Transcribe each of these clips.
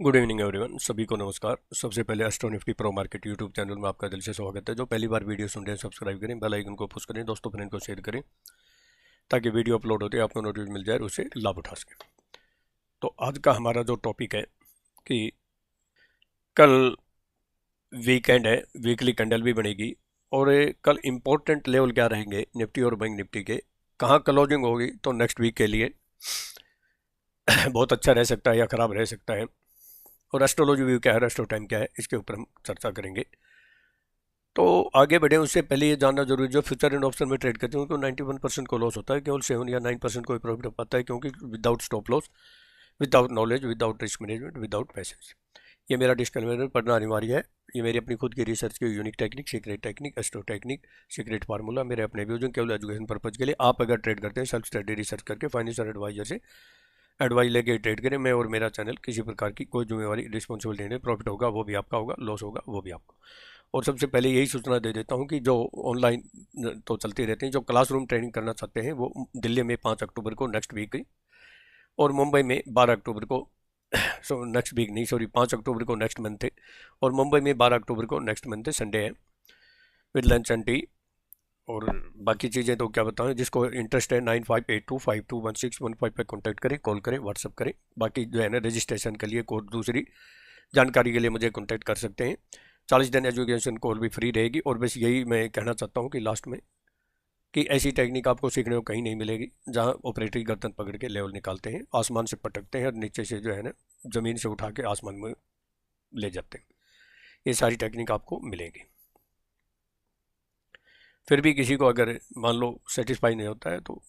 Good evening everyone, सभी को नमस्कार। सबसे पहले astro Nifty pro market YouTube channel में आपका दिल से स्वागत है। जो पहली बार वीडियो सुन रहे हैं सब्सक्राइब करें, बेल आइकन को पुश करें, दोस्तों फ्रेंड को शेयर करें ताकि वीडियो अपलोड होते आपको नोटिफिकेशन मिल जाए और उससे लाभ उठा सकें। तो आज का हमारा जो टॉपिक है कि कल वीकेंड है, वीकली कैंडल भी बनेगी और कल इम्पोर्टेंट लेवल क्या रहेंगे निफ्टी और बैंक निफ्टी के, कहाँ क्लोजिंग होगी तो नेक्स्ट वीक के लिए बहुत अच्छा रह सकता है या ख़राब रह सकता है, और एस्ट्रोलॉजी व्यू क्या है, एस्ट्रो टाइम क्या है, इसके ऊपर हम चर्चा करेंगे। तो आगे बढ़े उससे पहले ये जानना जरूरी, जो फ्यूचर एंड ऑप्शन में ट्रेड करते हैं उनको 91% को लॉस होता है, केवल 7 या 9% को प्रॉफिट हो पाता है, क्योंकि without stop loss, without knowledge, without risk management, without patience. ये मेरा डिस्क्लेमर पढ़ना अनिवार्य है। ये मेरी अपनी खुद की रिसर्च की unique technique, secret technique, astro technique, secret formula, मेरे अपने व्यूज केवल एजुकेशन पर्पज के लिए। आप अगर ट्रेड करते हैं सेल्फ स्टडी रिसर्च करके फाइनेंशियल एडवाइजर से एडवाइस लेके ट्रेड करें। मैं और मेरा चैनल किसी प्रकार की कोई जिम्मेवारी, रिस्पॉन्सिबिलिटी नहीं। प्रॉफिट होगा वो भी आपका होगा, लॉस होगा वो भी आपका। और सबसे पहले यही सूचना दे देता हूँ कि जो ऑनलाइन तो चलती रहती हैं, जो क्लासरूम ट्रेनिंग करना चाहते हैं वो दिल्ली में 5 अक्टूबर को नेक्स्ट वीक, और मुंबई में 12 अक्टूबर को नेक्स्ट वीक नहीं, सॉरी 5 अक्टूबर को नेक्स्ट मंथ है, और मुंबई में 12 अक्टूबर को नेक्स्ट मंथ है, संडे है, विद लंच एंड टी। और बाकी चीज़ें तो क्या बताएं, जिसको इंटरेस्ट है 9582521615 पे कॉन्टैक्ट करें, कॉल करें, व्हाट्सअप करें। बाकी जो है ना रजिस्ट्रेशन के लिए कोड, दूसरी जानकारी के लिए मुझे कॉन्टैक्ट कर सकते हैं। 40 दिन एजुकेशन कॉल भी फ्री रहेगी। और बस यही मैं कहना चाहता हूँ कि लास्ट में कि ऐसी टेक्निक आपको सीखने को कहीं नहीं मिलेगी, जहाँ ऑपरेटर गर्दन पकड़ के लेवल निकालते हैं, आसमान से पटकते हैं और नीचे से जो है ना ज़मीन से उठा के आसमान में ले जाते हैं। ये सारी टेक्निक आपको मिलेगी। फिर भी किसी को अगर मान लो सेटिस्फाई नहीं होता है तो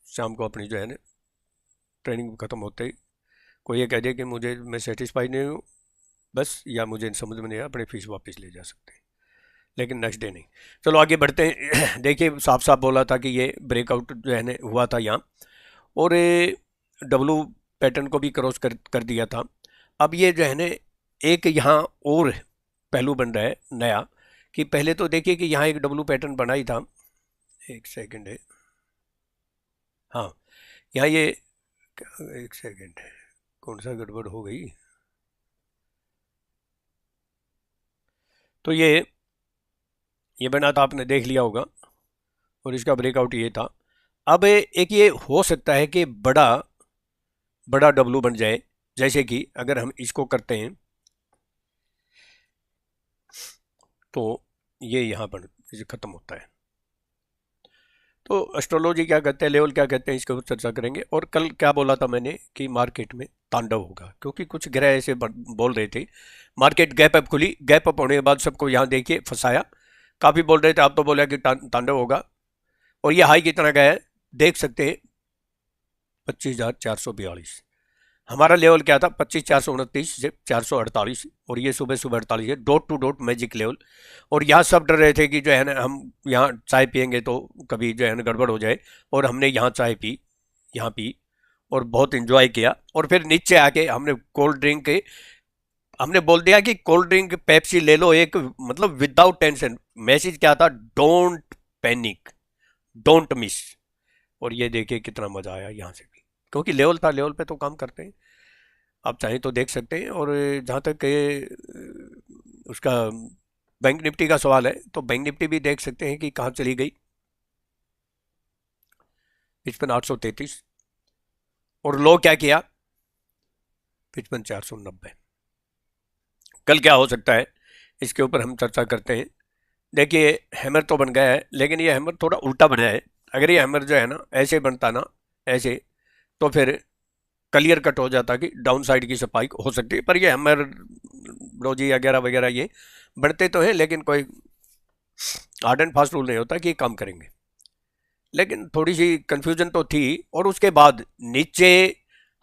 शाम को अपनी जो है ना ट्रेनिंग ख़त्म होते ही कोई ये कह दे कि मुझे, मैं सेटिस्फाई नहीं हूँ बस, या मुझे समझ में नहीं आया, अपनी फीस वापस ले जा सकते हैं, लेकिन नेक्स्ट डे नहीं। चलो आगे बढ़ते हैं। देखिए साफ साफ बोला था कि ये ब्रेकआउट जो है ना हुआ था यहाँ, और डब्लू पैटर्न को भी क्रॉस कर दिया था। अब ये जो है ना एक यहाँ और पहलू बन रहा है नया, कि पहले तो देखिए कि यहाँ एक डब्लू पैटर्न बना ही था, एक सेकंड है, हाँ यहाँ ये, एक सेकंड है, कौन सा गड़बड़ हो गई, तो ये बना था, आपने देख लिया होगा, और इसका ब्रेकआउट ये था। अब एक ये हो सकता है कि बड़ा बड़ा डब्लू बन जाए, जैसे कि अगर हम इसको करते हैं तो ये यहाँ पर इसे ख़त्म होता है। तो एस्ट्रोलॉजी क्या कहते हैं, लेवल क्या कहते हैं, इसके ऊपर चर्चा करेंगे। और कल क्या बोला था मैंने कि मार्केट में तांडव होगा, क्योंकि कुछ ग्रह ऐसे बोल रहे थे। मार्केट गैप अप खुली, गैप अप होने के बाद सबको यहाँ देखिए फंसाया, काफ़ी बोल रहे थे, आप तो बोला कि तांडव होगा। और ये हाई कितना गया है देख सकते हैं, 25,442। हमारा लेवल क्या था, 25,429 से 448, और ये सुबह सुबह 48 है, dot to dot magic level. और यहाँ सब डर रहे थे कि जो है ना हम यहाँ चाय पियेंगे तो कभी जो है ना गड़बड़ हो जाए, और हमने यहाँ चाय पी, यहाँ पी, और बहुत इंजॉय किया। और फिर नीचे आके हमने कोल्ड ड्रिंक के, हमने बोल दिया कि कोल्ड ड्रिंक पेप्सी ले लो, एक मतलब विदाउट टेंशन। मैसेज क्या था, डोंट पैनिक, डोंट मिस। और ये देखिए कितना मजा आया यहाँ से भी, क्योंकि लेवल था, लेवल पे तो काम करते हैं, आप चाहें तो देख सकते हैं। और जहाँ तक उसका बैंक निफ्टी का सवाल है, तो बैंक निफ्टी भी देख सकते हैं कि कहाँ चली गई, 55,833, और लो क्या किया, 55,490। कल क्या हो सकता है इसके ऊपर हम चर्चा करते हैं। देखिए हैमर तो बन गया है, लेकिन ये हैमर थोड़ा उल्टा बना है। अगर ये हैमर जो है ना ऐसे बनता ना, ऐसे, तो फिर क्लियर कट हो जाता कि डाउन साइड की स्पाइक हो सकती है। पर ये हैमर ब्रोजी वगैरह वगैरह ये बनते तो हैं, लेकिन कोई हार्ड एंड फास्ट रूल नहीं होता कि काम करेंगे। लेकिन थोड़ी सी कंफ्यूजन तो थी। और उसके बाद नीचे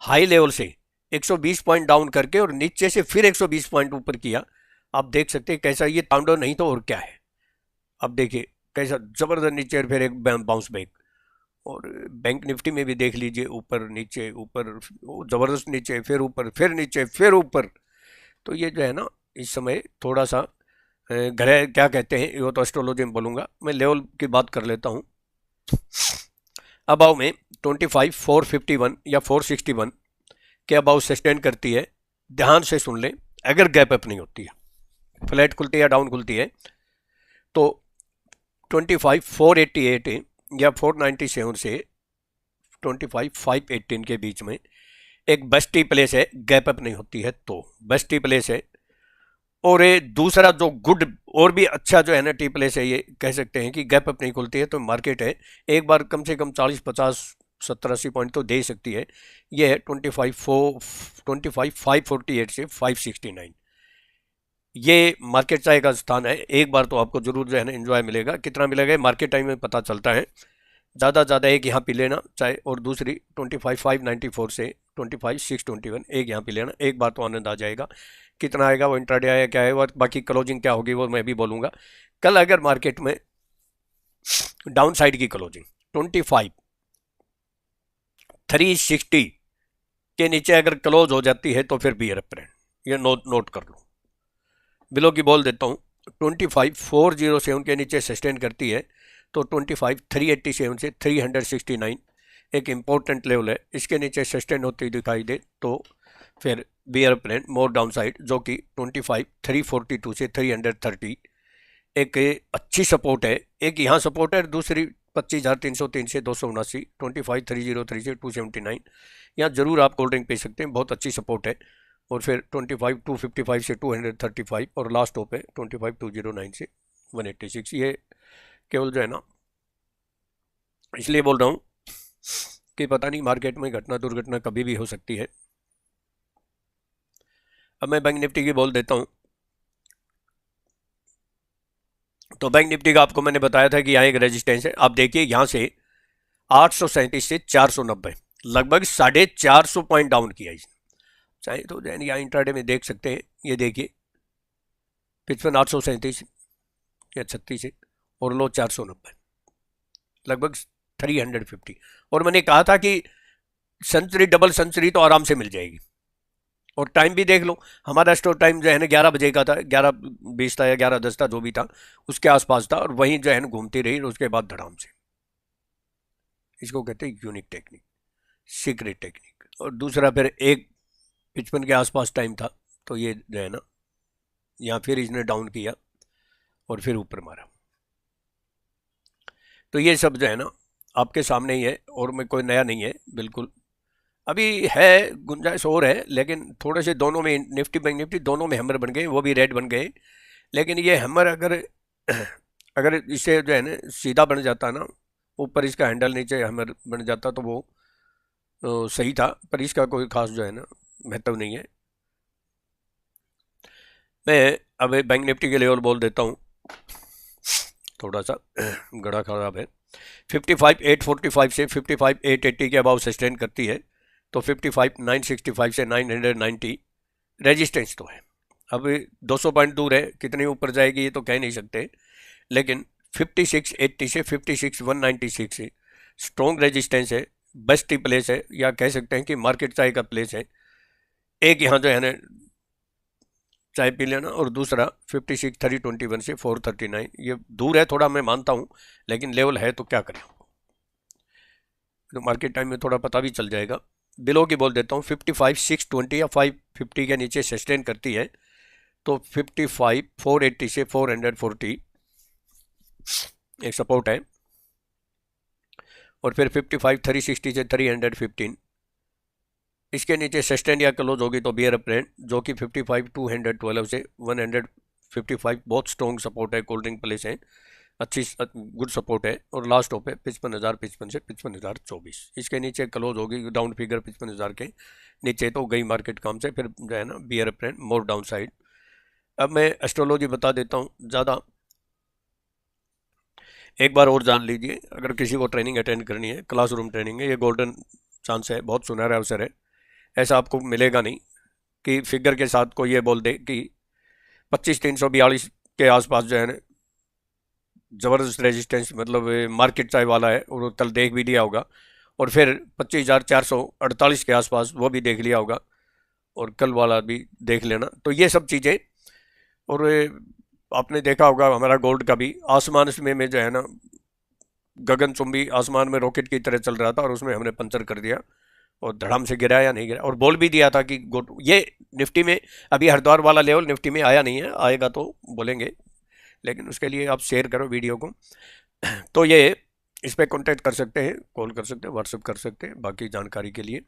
हाई लेवल से 120 पॉइंट डाउन करके और नीचे से फिर 120 पॉइंट ऊपर किया। आप देख सकते हैं कैसा ये तांडव नहीं तो और क्या है। अब देखिए कैसा जबरदस्त नीचे, फिर एक बाउंस बैक। और बैंक निफ्टी में भी देख लीजिए, ऊपर नीचे, ऊपर जबरदस्त नीचे, फिर ऊपर, फिर नीचे, फिर ऊपर। तो ये जो है ना इस समय थोड़ा सा ग्रह क्या कहते हैं, वो तो एस्ट्रोलॉजी में बोलूँगा, मैं लेवल की बात कर लेता हूँ। अबाव में 25,451 या 461 के अबाव सस्टेन करती है, ध्यान से सुन लें, अगर गैप अप नहीं होती है, फ्लैट खुलती है या डाउन खुलती है, तो 25,488 या 497 से 25,518 के बीच में एक बेस्ट प्लेस है, गैप अप नहीं होती है तो बेस्ट प्लेस है। और ये दूसरा जो गुड और भी अच्छा जो है ना टी प्लेस है, ये कह सकते हैं कि गैप अप नहीं खुलती है तो मार्केट है एक बार कम से कम 40-50-70-80 पॉइंट तो दे सकती है। ये है 25,548 से 569। ये मार्केट चाय का स्थान है, एक बार तो आपको जरूर जो है ना एंजॉय मिलेगा। कितना मिलेगा मार्केट टाइम में पता चलता है। ज़्यादा ज़्यादा एक यहाँ पी लेना चाहे, और दूसरी 25,594 से 25,621 एक यहाँ पी लेना, एक बार तो आनंद आ जाएगा। कितना आएगा वो इंट्राडे आया क्या है, और बाकी क्लोजिंग क्या होगी वो मैं भी बोलूँगा। कल अगर मार्केट में डाउन साइड की क्लोजिंग 25,360 के नीचे अगर क्लोज हो जाती है तो फिर बियर अप, ये नोट कर लो। बिलो की बोल देता हूँ, 25,407 के नीचे सस्टेन करती है तो 25,387 से 369 एक इम्पोर्टेंट लेवल है। इसके नीचे सस्टेन होती दिखाई दे तो फिर bear plane more down side, जो कि 25,342 से 330 एक अच्छी सपोर्ट है। एक यहाँ सपोर्ट है, दूसरी 25,303 से 279, 25,303 से 279, यहाँ जरूर आप होल्डिंग पे सकते हैं, बहुत अच्छी सपोर्ट है। और फिर 25,255 से 235 और लास्ट टॉप है 25,209 से 186। ये केवल जो है ना इसलिए बोल रहा हूँ कि पता नहीं मार्केट में घटना दुर्घटना कभी भी हो सकती है। अब मैं बैंक निफ्टी की बोल देता हूँ। तो बैंक निफ्टी का आपको मैंने बताया था कि यहाँ एक रेजिस्टेंस है। आप देखिए यहाँ से 837 से 490 लगभग 450 पॉइंट डाउन किया इसने। चाहे तो यहाँ इंट्राडे में देख सकते हैं, ये देखिए 55,837 या 36 है और लो 490, लगभग 350। और मैंने कहा था कि सेंचुरी डबल सेंचुरी तो आराम से मिल जाएगी। और टाइम भी देख लो, हमारा स्टोर टाइम जो है ना 11 बजे का था, 11:20 था या 11:10 था, जो भी था उसके आसपास था, और वहीं जो है ना घूमती रही और उसके बाद धड़ाम से। इसको कहते हैं यूनिक टेक्निक, सीक्रेट टेक्निक। और दूसरा फिर 1:55 के आसपास टाइम था, तो ये जो है ना यहाँ फिर इसने डाउन किया और फिर ऊपर मारा। तो ये सब जो है ना आपके सामने ही है और मैं कोई नया नहीं है बिल्कुल। अभी है गुंजाइश और है, लेकिन थोड़े से दोनों में निफ्टी बैंक निफ्टी दोनों में हैमर बन गए, वो भी रेड बन गए। लेकिन ये हैमर अगर इसे जो है ना सीधा बन जाता ना, ऊपर इसका हैंडल नीचे हैमर बन जाता तो वो सही था, पर इसका कोई खास जो है ना महत्व नहीं है। मैं अब बैंक निफ्टी के लेवल बोल देता हूँ, थोड़ा सा गड़ा खराब है। 55,845 से 55,880 के अबाव सस्टेन करती है तो 55,965 से 990 रेजिस्टेंस तो है। अब 200 पॉइंट दूर है, कितनी ऊपर जाएगी ये तो कह नहीं सकते, लेकिन 5680 से 56,196 स्ट्रॉन्ग रेजिस्टेंस है, बेस्ट प्लेस है, या कह सकते हैं कि मार्केट चाय का प्लेस है। एक यहाँ जो है ना चाय पी लेना, और दूसरा 56,321 से 439, ये दूर है थोड़ा मैं मानता हूँ, लेकिन लेवल है तो क्या करें, तो मार्केट टाइम में थोड़ा पता भी चल जाएगा। बिलो की बोल देता हूँ, 55,620 या 550 के नीचे सस्टेन करती है तो 55,480 से 440 एक सपोर्ट है। और फिर 55,360 से 315 इसके नीचे सस्टेन या क्लोज होगी तो बियर अप, जो कि 55,212 से 155 बहुत स्ट्रॉन्ग सपोर्ट है, कोल्ड ड्रिंक प्लेस है, अच्छी गुड सपोर्ट है। और लास्ट टॉप है 55,055 से 55,024, इसके नीचे क्लोज होगी डाउन फिगर 55,000 के नीचे तो गई मार्केट काम से, फिर जो है ना beer up more down side. अब मैं एस्ट्रोलॉजी बता देता हूँ, ज़्यादा एक बार और जान लीजिए, अगर किसी को ट्रेनिंग अटेंड करनी है, क्लासरूम ट्रेनिंग है, ये गोल्डन चांस है, बहुत सुनहरा अवसर है। ऐसा आपको मिलेगा नहीं कि फिगर के साथ कोई ये बोल दे कि 25,342 के आसपास जो है ना ज़बरदस्त रेजिस्टेंस, मतलब मार्केट चाय वाला है, और कल देख भी लिया होगा। और फिर 25,448 के आसपास वो भी देख लिया होगा, और कल वाला भी देख लेना। तो ये सब चीज़ें, और आपने देखा होगा हमारा गोल्ड का भी आसमान में जो है ना गगनचुंबी आसमान में रॉकेट की तरह चल रहा था, और उसमें हमने पंचर कर दिया, और धड़ाम से गिरा या नहीं गिरा, और बोल भी दिया था कि ये निफ्टी में अभी हरिद्वार वाला लेवल निफ्टी में आया नहीं है, आएगा तो बोलेंगे, लेकिन उसके लिए आप शेयर करो वीडियो को। तो ये इस पर कॉन्टेक्ट कर सकते हैं, कॉल कर सकते हैं, व्हाट्सएप कर सकते हैं बाकी जानकारी के लिए।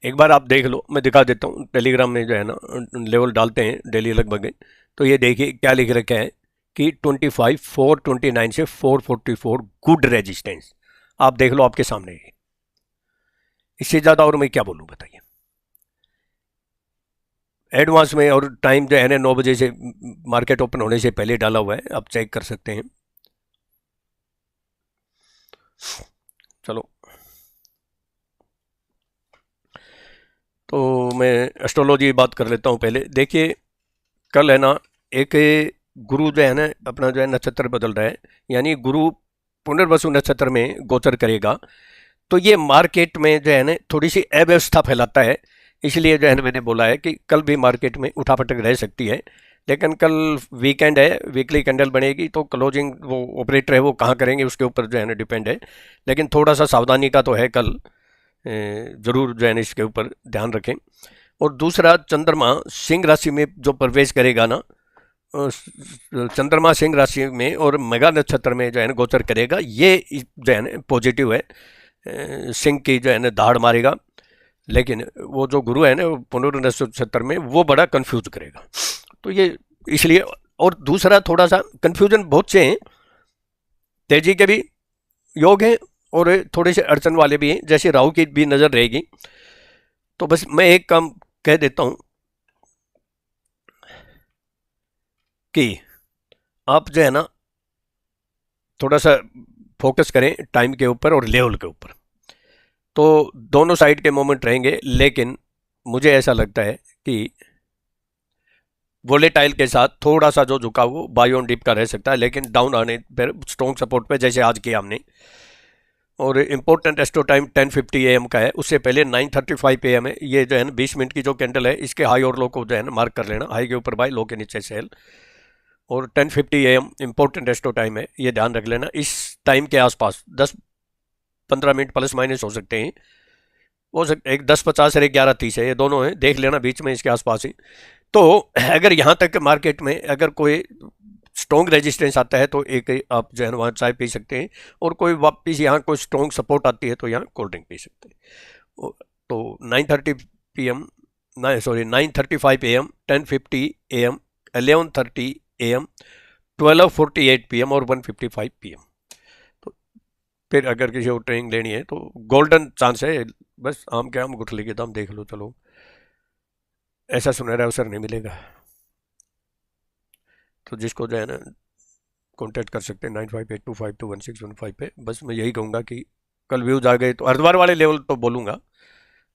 एक बार आप देख लो, मैं दिखा देता हूँ, टेलीग्राम में जो है ना लेवल डालते हैं डेली लगभग, तो ये देखिए क्या लिख रखा है कि 25 429 से 444 गुड रेजिस्टेंस। आप देख लो आपके सामने ही, इससे ज़्यादा और मैं क्या बोलूँ बताइए। एडवांस में और टाइम जो है ना 9 बजे से मार्केट ओपन होने से पहले डाला हुआ है, आप चेक कर सकते हैं। चलो, तो मैं एस्ट्रोलॉजी बात कर लेता हूँ पहले। देखिए कल है ना एक गुरु जो है ना अपना जो है नक्षत्र बदल रहा है, यानी गुरु पुनर्वसु नक्षत्र में गोचर करेगा, तो ये मार्केट में जो है ना थोड़ी सी अव्यवस्था फैलाता है। इसलिए जो है ना मैंने बोला है कि कल भी मार्केट में उठापटक रह सकती है, लेकिन कल वीकेंड है, वीकली कैंडल बनेगी, तो क्लोजिंग वो ऑपरेटर है वो कहाँ करेंगे उसके ऊपर जो है ना डिपेंड है, लेकिन थोड़ा सा सावधानी का तो है कल, ज़रूर जो है ना इसके ऊपर ध्यान रखें। और दूसरा, चंद्रमा सिंह राशि में जो प्रवेश करेगा ना, चंद्रमा सिंह राशि में और मेघा नक्षत्र में जो है ना गोचर करेगा, ये जो है ना पॉजिटिव है, सिंह की जो है ना दाढ़ मारेगा, लेकिन वो जो गुरु है ना पुनर्वसु नक्षत्र में वो बड़ा कंफ्यूज करेगा, तो ये इसलिए। और दूसरा थोड़ा सा कंफ्यूजन बहुत से हैं, तेजी के भी योग हैं और थोड़े से अड़चन वाले भी हैं, जैसे राहु की भी नज़र रहेगी। तो बस मैं एक काम कह देता हूँ कि आप जो है ना थोड़ा सा फोकस करें टाइम के ऊपर और लेवल के ऊपर, तो दोनों साइड के मोमेंट रहेंगे, लेकिन मुझे ऐसा लगता है कि वोलेटाइल के साथ थोड़ा सा जो झुकाव वो बाई ऑन डिप का रह सकता है, लेकिन डाउन आने पर स्ट्रॉन्ग सपोर्ट पे जैसे आज किया हमने। और इम्पोर्टेंट एस्ट्रो टाइम 10:50 AM का है, उससे पहले 9:35 AM है। ये जो है ना 20 मिनट की जो कैंडल है, इसके हाई और लो को जो है ना मार्क कर लेना, हाई के ऊपर बाय, लो के नीचे सेल। और 10:50 AM इम्पोर्टेंट एस्ट्रो टाइम है, ये ध्यान रख लेना। इस टाइम के आसपास 10-15 मिनट प्लस माइनस हो सकते हैं, हो सकता है एक 10:50 और 11:30 है, ये दोनों हैं, देख लेना बीच में इसके आसपास ही। तो अगर यहाँ तक मार्केट में अगर कोई स्ट्रॉन्ग रेजिस्टेंस आता है तो एक आप जो है ना वहाँ चाय पी सकते हैं, और कोई वापस यहाँ कोई स्ट्रॉन्ग सपोर्ट आती है तो यहाँ कोल्ड ड्रिंक पी सकते हैं। तो 9:30 PM 9:35 AM 10:50 AM 11:30 AM 12:48 PM और 1:55 PM। तो फिर अगर किसी को ट्रेनिंग लेनी है तो गोल्डन चांस है, बस आम के आम गुठली के दाम देख लो, चलो ऐसा सुनहरा अवसर नहीं मिलेगा। तो जिसको जो है ना कॉन्टैक्ट कर सकते हैं 9582521615 पे। बस मैं यही कहूँगा कि कल व्यूज आ गए तो हरिद्वार वाले लेवल तो बोलूँगा,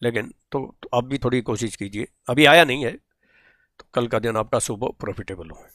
लेकिन तो आप भी थोड़ी कोशिश कीजिए, अभी आया नहीं है, तो कल का दिन आपका सुबह प्रॉफिटेबल हो।